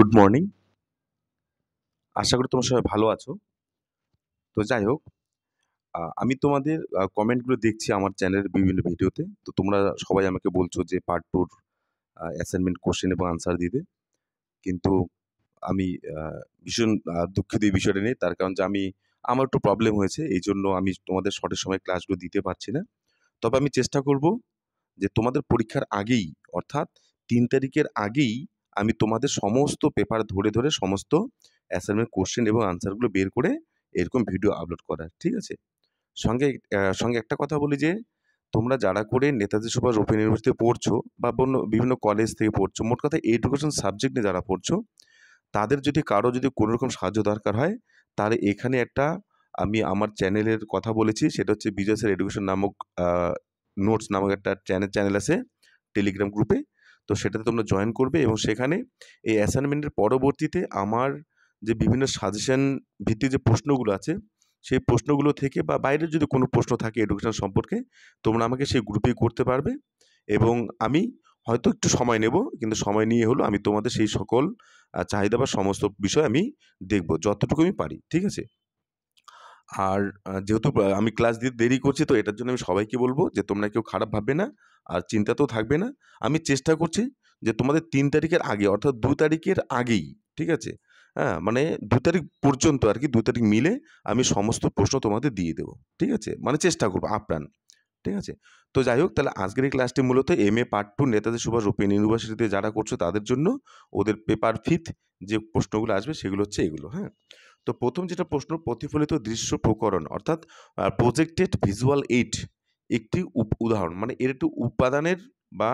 Good morning. আশা করি তোমরা সবাই ভালো আছো। তো যাই হোক, আমি তোমাদের কমেন্টগুলো দেখছি আমার চ্যানেলের বিভিন্ন ভিডিওতে। তো তোমরা সবাই আমাকে বলছো যে পার্ট 2 র অ্যাসাইনমেন্ট কোয়েশ্চেন এবং আনসার দিতে। কিন্তু আমি ভীষণ দুঃখিত এই বিষয়টা নিয়ে। তার কারণ যে আমার একটু প্রবলেম হয়েছে। এইজন্য আমি তোমাদের সঠিক সময়ে ক্লাসগুলো দিতে পারছি না। তবে আমি চেষ্টা করব যে তোমাদের পরীক্ষার আগেই, অর্থাৎ ৩ তারিখের আগেই আমি তোমাদের সমস্ত পেপার ধরে, ধরে সমস্ত অ্যাসাইনমেন্ট কোয়েশ্চেন এবং আনসারগুলো বের করে এরকম ভিডিও আপলোড করার। ঠিক আছে? সঙ্গে একটা কথা বলি যে, তোমরা যারা করে নেতাজি সুভাষ ওপেন ইউনিভার্সিটিতে পড়ছো বা বিভিন্ন কলেজ থেকে পড়ছো, মোট কথা এডুকেশন সাবজেক্ট নিয়ে যারা পড়ছো, তাদের যদি কারো যদি কোনো রকম সাহায্য দরকার হয়, তাহলে এখানে একটা আমি আমার চ্যানেলের কথা বলেছি, সেটা হচ্ছে বিজয় স্যার এডুকেশন নামক আ নোটস নামক একটা চ্যানেল আছে টেলিগ্রাম গ্রুপে। তো সেটাতে তোমরা জয়েন করবে এবং সেখানে এই অ্যাসাইনমেন্টের পরবর্তীতে আমার যে বিভিন্ন সাজেশন ভিত্তিক যে প্রশ্নগুলো আছে, সেই প্রশ্নগুলো থেকে বা বাইরের যদি কোনো প্রশ্ন থাকে এডুকেশন সম্পর্কে, তোমরা আমাকে সেই গ্রুপেই করতে পারবে এবং আমি হয়তো একটু সময় নেব, কিন্তু সময় নিয়ে হলেও আমি তোমাদের সেই সকল চাহিদা বা সমস্ত বিষয় আমি দেখব, যতটুকু আমি পারি। ঠিক আছে? আর যেহেতু আমি ক্লাস দিতে দেরি করছি, তো এটার জন্য আমি সবাইকে বলব যে তোমরা কেউ খারাপ ভাববে না, আর চিন্তাতেও থাকবে না। আমি চেষ্টা করছি যে তোমাদের ৩ তারিখের আগে, অর্থাৎ ২ তারিখের আগেই, ঠিক আছে? হ্যাঁ, মানে ২ তারিখ পর্যন্ত আরকি, ২ তারিখ মিলে আমি সমস্ত প্রশ্ন তোমাদের দিয়ে দেব। ঠিক আছে? মানে চেষ্টা করব আপ্রাণ। ঠিক আছে? তো যাই হোক, তাহলে আজকের এই ক্লাসটি মূলত MA part 2 Netaji Subhash open ইউনিভার্সিটিতে যারা করছো তাদের জন্য, ওদের পেপার 5 যে প্রশ্নগুলো আসবে সেগুলো হচ্ছে এগুলো, হ্যাঁ? তো ১ম যেটা প্রশ্ন, প্রতিফলিত দৃশ্য প্রকরণ অর্থাৎ প্রজেক্টেড ভিজুয়াল এইড একটি উদাহরণ। মানে এর একটু উপাদানের বা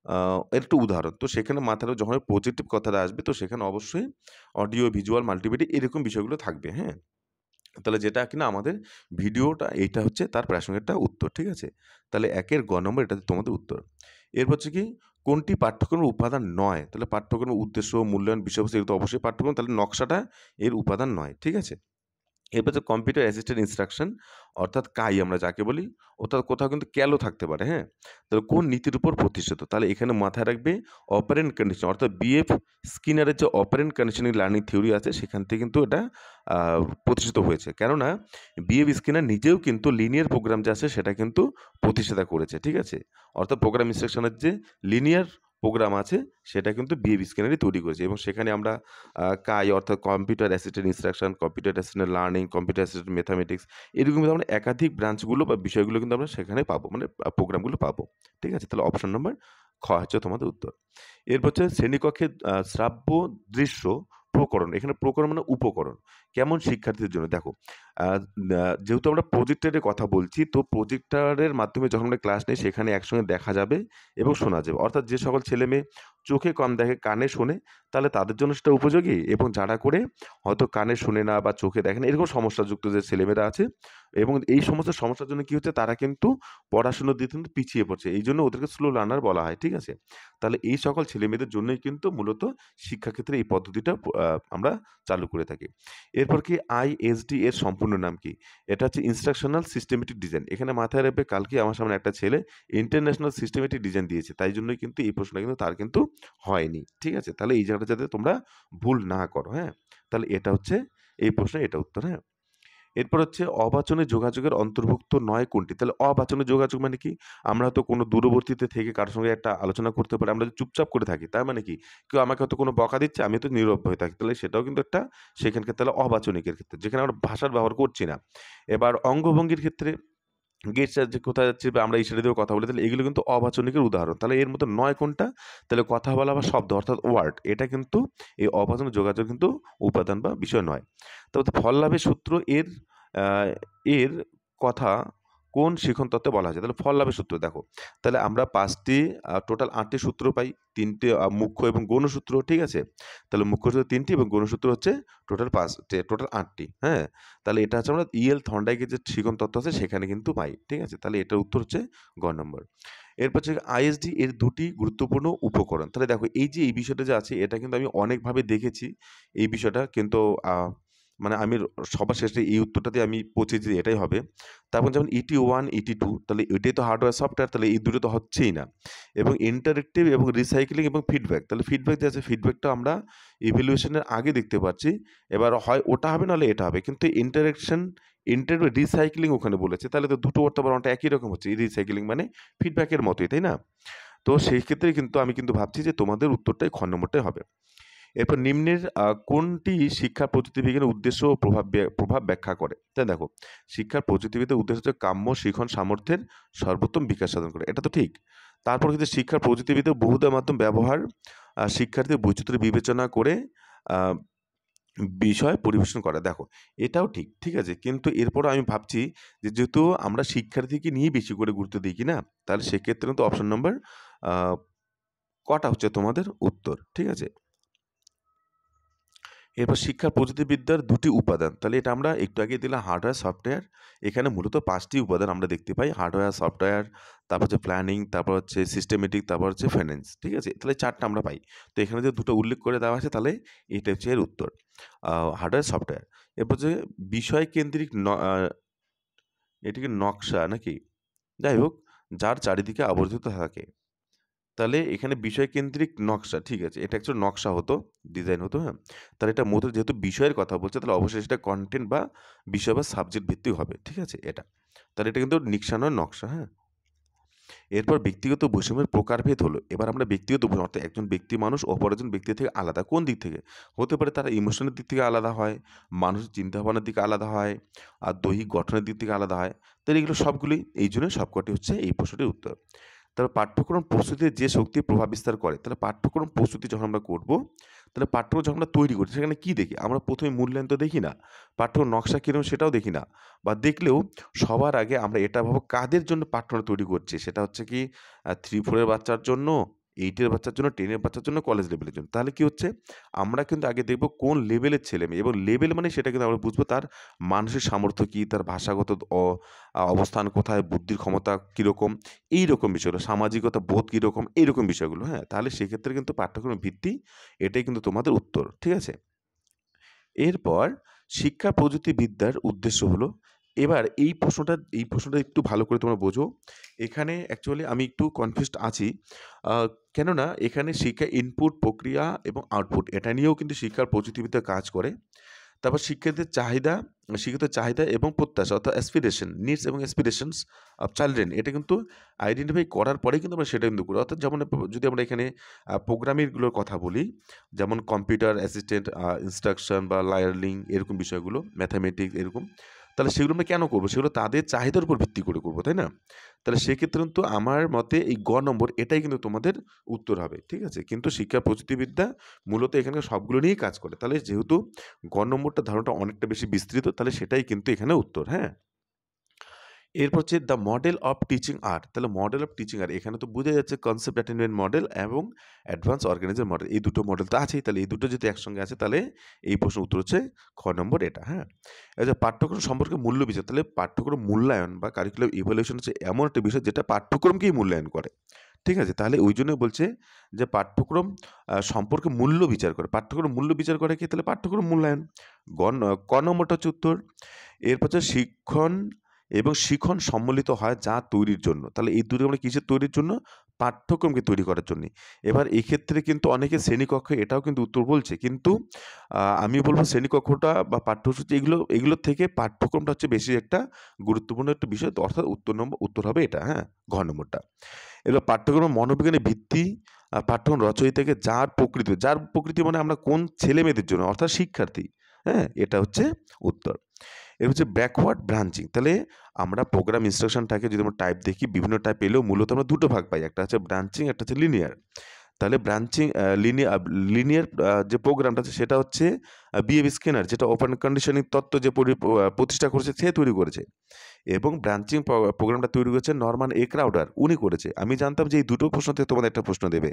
আ এর একটু উদাহরণ। তো সেখানে মাথায় যখন প্রজেক্টিভ কথাটা আসবে, তো সেখানে অবশ্যই অডিও, ভিজুয়াল, মাল্টিমিডিয়া এরকম বিষয়গুলো থাকবে, হ্যাঁ? তাহলে যেটা কিনা আমাদের ভিডিওটা, এইটা হচ্ছে তার প্রাসঙ্গিকটা উত্তর। ঠিক আছে? তাহলে ১ এর গ নম্বর, এটা তোমাদের উত্তর। এরপর হচ্ছে কি, কোনটি পাঠ্যক্রমের উপাদান নয়? তাহলে পাঠ্যক্রমের উদ্দেশ্য, মূল্যায়ন, বিষয়বস্তু এগুলো তো অবশ্যই পাঠ্যক্রম। তাহলে নকশাটা এর উপাদান নয়। ঠিক আছে? এরপর হচ্ছে কম্পিউটার অ্যাসিস্টেন্ট ইনস্ট্রাকশন অর্থাৎ কাই আমরা যাকে বলি, অর্থাৎ কোথাও কিন্তু ক্যালও থাকতে পারে, হ্যাঁ? তাহলে কোন নীতির উপর প্রতিষ্ঠিত? তাহলে এখানে মাথায় রাখবে অপারেন্ট কন্ডিশন, অর্থাৎ বিএফ স্কিনারের যে অপারেন্ট কন্ডিশনিং লার্নিং থিওরি আছে, সেখান থেকে কিন্তু এটা আ প্রতিষ্ঠিত হয়েছে। কেননা বিএফ স্কিনার নিজেও কিন্তু লিনিয়ার প্রোগ্রাম যে আছে সেটা কিন্তু প্রতিষ্ঠাতা করেছে। ঠিক আছে? অর্থাৎ প্রোগ্রাম ইনস্ট্রাকশনের যে লিনিয়ার প্রোগ্রাম আছে সেটা কিন্তু বিএফ স্কিনারই তৈরি করেছে এবং সেখানে আমরা কাই অর্থাৎ computer assistant instruction, computer assistant learning, computer assistant mathematics এরকম কিন্তু আমরা একাধিক ব্রাঞ্চগুলো বা বিষয়গুলো কিন্তু আমরা সেখানে পাবো। মানে প্রোগ্রামগুলো পাবো। ঠিক আছে? তাহলে অপশন নম্বর খ হচ্ছে তোমাদের উত্তর। এরপর হচ্ছে শ্রেণীকক্ষে শ্রাব্য দৃশ্য প্রকরণ। এখানে প্রকরণ মানে উপকরণ। কেমন শিক্ষার্থীদের জন্য? দেখো, আ যেহেতু আমরা প্রজেক্টরের কথা বলছি, তো প্রজেক্টরের মাধ্যমে যখন আমরা ক্লাস নেই সেখানে একসঙ্গে দেখা যাবে এবং শোনা যাবে। অর্থাৎ যে সকল ছেলেমেয়ে চোখে কম দেখে, কানে শোনে, তাহলে তাদের জন্য সেটা উপযোগী এবং যারা করে হয়তো কানে শোনে না বা চোখে দেখে না, এরকম সমস্যাযুক্ত যে ছেলেমেয়েরা আছে এবং এই সমস্ত সমস্যার জন্য কি হচ্ছে, তারা কিন্তু পড়াশোনার দিকে কিন্তু পিছিয়ে পড়ছে। এইজন্য ওদেরকে স্লো লার্নার বলা হয়। ঠিক আছে? তাহলে এই সকল ছেলেমেয়েদের জন্যই কিন্তু মূলত শিক্ষাক্ষেত্রে এই পদ্ধতিটা আমরা চালু করে থাকি। এরপর কি আইএসডি এর সম্পূর্ণ নাম কি? এটা হচ্ছে ইনস্ট্রাকশনাল সিস্টেমেটিক ডিজাইন। এখানে মাথায় রাখবে, কালকে আমার সামনে একটা ছেলে ইন্টারন্যাশনাল সিস্টেমেটিক ডিজাইন দিয়েছে। তাই জন্যই কিন্তু এই প্রশ্নটা কিন্তু তার কিন্তু হয়নি। ঠিক আছে? তাহলে এই জায়গাটা যাতে তোমরা ভুল না করো, হ্যাঁ? তাহলে এটা হচ্ছে এই প্রশ্নের এটা উত্তর, হ্যাঁ? এরপর হচ্ছে অবাচনিক যোগাযোগের অন্তর্ভুক্ত নয় কোনটি? তাহলে অবাচনিক যোগাযোগ মানে কি? আমরা হয়তো কোনো দূরবর্তীতে থেকে কারো সঙ্গে একটা আলোচনা করতে পারি। আমরা যদি চুপচাপ করে থাকি, তার মানে কি? কেউ আমাকে হয়তো কোনো বকা দিচ্ছে, আমি তো নীরব হয়ে থাকি। তাহলে সেটাও কিন্তু একটা সেখানকার তাহলে অবাচনিকের ক্ষেত্রে, যেখানে আমরা ভাষার ব্যবহার করছি না। এবার অঙ্গভঙ্গির ক্ষেত্রে গেস্টার যে কোথায় যাচ্ছি বা আমরা ইশারা দিয়েও কথা বলি, তাহলে এগুলো কিন্তু অবাচনিকের উদাহরণ। তাহলে এর মধ্যে নয় কোনটা? তাহলে কথা বলা বা শব্দ অর্থাৎ ওয়ার্ড, এটা কিন্তু এই অবাচনিক যোগাযোগ কিন্তু উপাদান বা বিষয় নয়। তবে ফল লাভের সূত্র আ এর কথা কোন শিখন তত্ত্বে বলা হয়েছে? তাহলে ফল লাভের সূত্র দেখো। তাহলে আমরা ৫ টি টোটাল ৮ টি সূত্র পাই। ৩ টে মুখ্য এবং গৌণ সূত্র, ঠিক আছে? তাহলে মুখ্য সূত্র ৩ টি এবং গৌণ সূত্র হচ্ছে টোটাল ৮ টি, হ্যাঁ? তাহলে এটা হচ্ছে আমরা ইএল থর্নডাইকের যে শিখন তত্ত্ব আছে সেখানে কিন্তু পাই। ঠিক আছে? তাহলে এটার উত্তর হচ্ছে গ নম্বর। এরপর হচ্ছে আইএসডি এর ২ টি গুরুত্বপূর্ণ উপকরণ। তাহলে দেখো, এই যে এই বিষয়টা যে আছে এটা কিন্তু আমি অনেকভাবে দেখেছি এই বিষয়টা, কিন্তু আ মানে আমি সবার শেষে এই উত্তরটাতে আমি পৌঁছেছি যে এটাই হবে। তারপর যেমন ET1, ET2 তাহলে এটাই তো হার্ডওয়্যার সফটওয়্যার, তাহলে এই দুটো তো হচ্ছেই না। এবং ইন্টারেক্টিভ এবং রিসাইক্লিং এবং ফিডব্যাক, তাহলে ফিডব্যাক যে আছে ফিডব্যাকটা আমরা ইভ্যালুয়েশনের আগে দেখতে পাচ্ছি। এবার হয় ওটা হবে নাহলে এটা হবে, কিন্তু রিসাইক্লিং ওখানে বলেছে, তাহলে তো দুটো অর্থ বরংটা একই রকম হচ্ছে। রিসাইক্লিং মানে ফিডব্যাকের মতোই, তাই না? তো সেই ক্ষেত্রে কিন্তু আমি কিন্তু ভাবছি যে তোমাদের উত্তরটাই খ নম্বরটাই হবে। এরপর নিম্নের কোনটি শিক্ষার প্রযুক্তিবিজ্ঞানের উদ্দেশ্য ও প্রভাব ব্যাখ্যা করে? তাই দেখো, শিক্ষার প্রযুক্তিবিদ্যার উদ্দেশ্য হচ্ছে কাম্য শিখন সামর্থ্যের সর্বোত্তম বিকাশ সাধন করে, এটা তো ঠিক। তারপর কিন্তু শিক্ষার প্রযুক্তিবিদ্যার বহুধা মাধ্যম ব্যবহার শিক্ষার্থীদের বৈচিত্র্য বিবেচনা করে আহ, বিষয় পরিবেশন করা, দেখো এটাও ঠিক, ঠিক আছে। কিন্তু এরপরও আমি ভাবছি যে যেহেতু আমরা শিক্ষার্থীকে নিয়ে বেশি করে গুরুত্ব দিই কি না, তাহলে সেক্ষেত্রে কিন্তু অপশন নম্বর কটা হচ্ছে তোমাদের উত্তর, ঠিক আছে। এরপর শিক্ষার প্রযুক্তিবিদ্যার দুটি উপাদান, তাহলে এটা আমরা একটু আগে দিলাম হার্ডওয়্যার সফটওয়্যার। এখানে মূলত 5টি উপাদান আমরা দেখতে পাই, হার্ডওয়্যার সফটওয়্যার, তারপর হচ্ছে প্ল্যানিং, তারপর হচ্ছে সিস্টেমেটিক, তারপর হচ্ছে ফাইন্যান্স, ঠিক আছে। তাহলে 4টা আমরা পাই। তো এখানে যে দুটো উল্লেখ করে দেওয়া আছে তাহলে এটা হচ্ছে এর উত্তর, হার্ডওয়্যার সফটওয়্যার। এরপর যে বিষয় কেন্দ্রিক এটিকে নকশা নাকি, যাই হোক, যার চারিদিকে আবর্তিত থাকে, তাহলে এখানে বিষয়কেন্দ্রিক নকশা, ঠিক আছে, এটা অ্যাকচুয়ালি নকশা হতো, ডিজাইন হতো, হ্যাঁ। তাহলে এটা মূলত যেহেতু বিষয়ের কথা বলছে তাহলে অবশ্যই সেটা কন্টেন্ট বা বিষয় বা সাবজেক্ট ভিত্তিক হবে, ঠিক আছে এটা। তাহলে এটা কিন্তু নিকশা নয়, নকশা, হ্যাঁ। এরপর ব্যক্তিগত বৈষম্যের প্রকারভেদ হলো, এবার আমরা ব্যক্তিগত বৈষম্য অর্থাৎ একজন ব্যক্তি মানুষ অপর একজন ব্যক্তি থেকে আলাদা, কোন দিক থেকে হতে পারে? তারা ইমোশনের দিক থেকে আলাদা হয়, মানুষের চিন্তাভাবনার দিকে আলাদা হয়, আর দৈহিক গঠনের দিক থেকে আলাদা হয়। তাহলে এগুলো সবগুলি, এই জন্য সবকটি হচ্ছে এই প্রশ্নটির উত্তর। তাহলে পাঠ্যক্রম প্রস্তুতিতে যে শক্তি প্রভাব বিস্তার করে, তাহলে পাঠ্যক্রম প্রস্তুতি যখন আমরা করব, তাহলে পাঠ্যক্রম যখন আমরা তৈরি করি সেখানে কী দেখি? আমরা প্রথমে মূল্যায়ন তো দেখি না, পাঠ্যক্রম নকশা কীরকম সেটাও দেখি না, বা দেখলেও সবার আগে আমরা এটা ভাবো কাদের জন্য পাঠ্যক্রম তৈরি করছি, সেটা হচ্ছে কি 3-4 এর বাচ্চার জন্য, 8 এর বাচ্চার জন্য, 10 এর বাচ্চার জন্য, কলেজ লেভেলের জন্য। তাহলে কি হচ্ছে, আমরা কিন্তু আগে দেখব কোন লেভেলের ছেলেমেয়ে, এবং লেভেল মানে সেটা কিন্তু আমরা বুঝবো তার মানসিক সামর্থ্য কী, তার ভাষাগত অবস্থান কোথায়, বুদ্ধির ক্ষমতা কীরকম, এইরকম বিষয়গুলো, সামাজিকতা বোধ কীরকম, এইরকম বিষয়গুলো, হ্যাঁ। তাহলে সেক্ষেত্রে কিন্তু পাঠ্যক্রমের ভিত্তি, এটাই কিন্তু তোমাদের উত্তর, ঠিক আছে। এরপর শিক্ষা প্রযুক্তিবিদ্যার উদ্দেশ্য হলো, এবার এই প্রশ্নটা একটু ভালো করে তোমরা বোঝো। এখানে অ্যাকচুয়ালি আমি একটু কনফিউজড আছি, কেননা এখানে শিক্ষা ইনপুট, প্রক্রিয়া এবং আউটপুট এটা নিয়েও কিন্তু শিক্ষার প্রযুক্তিবিদ্যা কাজ করে। তারপর শিক্ষিত চাহিদা এবং প্রত্যাশা অর্থাৎ অ্যাসপিরেশন, নিডস এবং অ্যাসপিরেশনস অফ চিলড্রেন, এটা কিন্তু আইডেন্টিফাই করার পরেই কিন্তু আমরা সেটা কিন্তু করি। অর্থাৎ যেমন যদি আমরা এখানে প্রোগ্রামিংগুলোর কথা বলি, যেমন কম্পিউটার অ্যাসিস্ট্যান্ট ইনস্ট্রাকশন বা লার্নিং, এরকম বিষয়গুলো, ম্যাথামেটিক্স এরকম, তাহলে সেগুলো আমরা কেন করবো? সেগুলো তাদের চাহিদার উপর ভিত্তি করে করবো, তাই না? তাহলে সেক্ষেত্রে কিন্তু আমার মতে এই গ নম্বর এটাই কিন্তু তোমাদের উত্তর হবে, ঠিক আছে। কিন্তু শিক্ষা প্রযুক্তিবিদ্যা মূলত এখানে সবগুলো নিয়েই কাজ করে, তাহলে যেহেতু গ নম্বরটা ধারণাটা অনেকটা বেশি বিস্তৃত, তাহলে সেটাই কিন্তু এখানে উত্তর, হ্যাঁ। এরপর হচ্ছে the model of teaching art, তাহলে মডেল অফ টিচিং আর্ট এখানে তো বোঝা যাচ্ছে কনসেপ্ট অ্যাটেনমেন্ট মডেল এবং অ্যাডভান্স অর্গানাইজার মডেল, এই দুটো মডেল তো আছেই, তাহলে এই দুটো যদি একসঙ্গে আছে তাহলে এই প্রশ্ন উত্তর হচ্ছে খ নম্বর এটা, হ্যাঁ। এই যে পাঠ্যক্রম সম্পর্কে মূল্য বিচার, তাহলে পাঠ্যক্রম মূল্যায়ন বা কারিকুলাম ইভ্যালুয়েশন হচ্ছে এমন একটা বিষয় যেটা পাঠ্যক্রমকেই মূল্যায়ন করে, ঠিক আছে। তাহলে ওই জন্য বলছে যে পাঠ্যক্রম সম্পর্কে মূল্য বিচার করে, পাঠ্যক্রম মূল্য বিচার করে কি, তাহলে পাঠ্যক্রম মূল্যায়ন, ক নম্বরটা হচ্ছে উত্তর। এরপর হচ্ছে শিখন সম্মিলিত হয় যা তৈরির জন্য, তাহলে এই দুটো আমরা কিসের তৈরির জন্য? পাঠ্যক্রমকে তৈরি করার জন্যে। এবার এই ক্ষেত্রে কিন্তু অনেকে শ্রেণীকক্ষে এটাও কিন্তু উত্তর বলছে, কিন্তু আমি বলবো শ্রেণীকক্ষটা বা পাঠ্যসূচি এগুলোর থেকে পাঠ্যক্রমটা হচ্ছে বেশি একটা গুরুত্বপূর্ণ একটা বিষয়, তো অর্থাৎ উত্তর হবে এটা, হ্যাঁ, ঘ নম্বরটা। এবার পাঠ্যক্রম মনোবিজ্ঞানের ভিত্তি, পাঠ্যক্রম রচয়িতাকে যার প্রকৃতি মানে আমরা কোন ছেলে মেয়েদের জন্য, অর্থাৎ শিক্ষার্থী, হ্যাঁ, এটা হচ্ছে উত্তর। এর হচ্ছে ব্যাকওয়ার্ড ব্রাঞ্চিং, তাহলে আমরা প্রোগ্রাম ইনস্ট্রাকশনটাকে যদি আমরা টাইপ দেখি, বিভিন্ন টাইপ পেলেও মূলত আমরা দুটো ভাগ পাই, একটা হচ্ছে ব্রাঞ্চিং, একটা হচ্ছে লিনিয়ার। তাহলে ব্রাঞ্চিং লিনিয়ার যে প্রোগ্রামটা আছে সেটা হচ্ছে বিএফ স্কিনার, যেটা ওপেন কন্ডিশনিং তত্ত্ব যে প্রতিষ্ঠা করেছে সে তৈরি করেছে, এবং ব্রাঞ্চিং প্রোগ্রামটা তৈরি করেছে নরমান এ ক্রাউডার, উনি করেছে। আমি জানতাম যে এই দুটো প্রশ্ন থেকে তোমাদের একটা প্রশ্ন দেবে,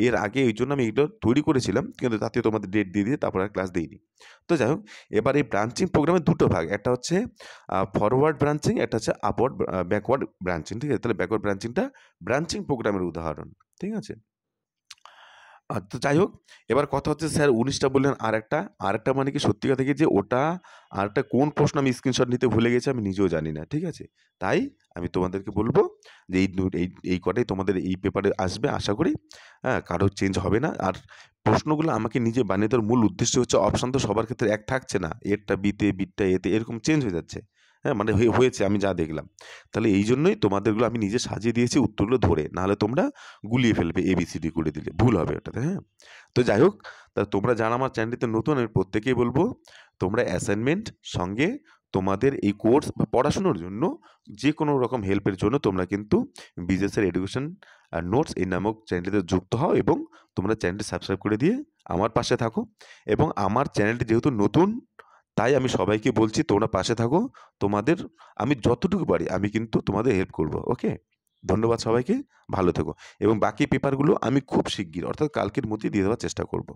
এর আগে এই জন্য আমি এইটা তৈরি করেছিলাম, কিন্তু তাতে তোমাদের ডেট দিয়ে তারপর আর ক্লাস দিইনি। তো যাই হোক, এবার এই ব্রাঞ্চিং প্রোগ্রামের দুটো ভাগ, একটা হচ্ছে ফরওয়ার্ড ব্রাঞ্চিং, একটা হচ্ছে ব্যাকওয়ার্ড ব্রাঞ্চিং, ঠিক আছে। তাহলে ব্যাকওয়ার্ড ব্রাঞ্চিংটা ব্রাঞ্চিং প্রোগ্রামের উদাহরণ, ঠিক আছে। তো যাই হোক, এবার কথা হচ্ছে স্যার ১৯টা বললেন আরেকটা মানে কি সত্যি কথা কি যে ওটা আরেকটা কোন প্রশ্ন আমি স্ক্রিনশট নিতে ভুলে গেছি আমি নিজেও জানি না। ঠিক আছে? তাই আমি তোমাদেরকে বলব যে এই কটাই তোমাদের এই পেপারে আসবে আশা করি। হ্যাঁ? কারো চেঞ্জ হবে না। আর প্রশ্নগুলো আমাকে নিজে বানিয়ে দেওয়ার মূল উদ্দেশ্য হচ্ছে অপশন তো সবার ক্ষেত্রে এক থাকছে না। এরটা বিতে, বিটটা এতে এরকম চেঞ্জ হয়ে যাচ্ছে। হ্যাঁ? মানে হয়েছে আমি যা দেখলাম। তাহলে এইজন্যই তোমাদেরগুলো আমি নিজে সাজিয়ে দিয়েছি উত্তরগুলো ধরে। নাহলে তোমরা গুলিয়ে ফেলবে ABCD করে দিলে। ভুল হবে ওটাতে, হ্যাঁ? তো যাই হোক, তা তোমরা যারা আমার চ্যানেলটিতে নতুন আমি প্রত্যেকেই বলব, তোমরা অ্যাসাইনমেন্ট সঙ্গে তোমাদের এই কোর্স বা পড়াশোনার জন্য যেকোনো রকম হেল্পের জন্য তোমরা কিন্তু বিজেএস এডুকেশন নোটস এই নামক চ্যানেলটিতে যুক্ত হও এবং তোমরা চ্যানেলটি সাবস্ক্রাইব করে দিয়ে আমার পাশে থাকো এবং আমার চ্যানেলটি যেহেতু নতুন, তাই আমি সবাইকে বলছি তোমরা পাশে থাকো। তোমাদের আমি যতটুকু পারি আমি কিন্তু তোমাদের হেল্প করব। ওকে? ধন্যবাদ সবাইকে। ভালো থেকো এবং বাকি পেপারগুলো আমি খুব শিগগির অর্থাৎ কালকের মধ্যেই দিয়ে দেওয়ার চেষ্টা করব।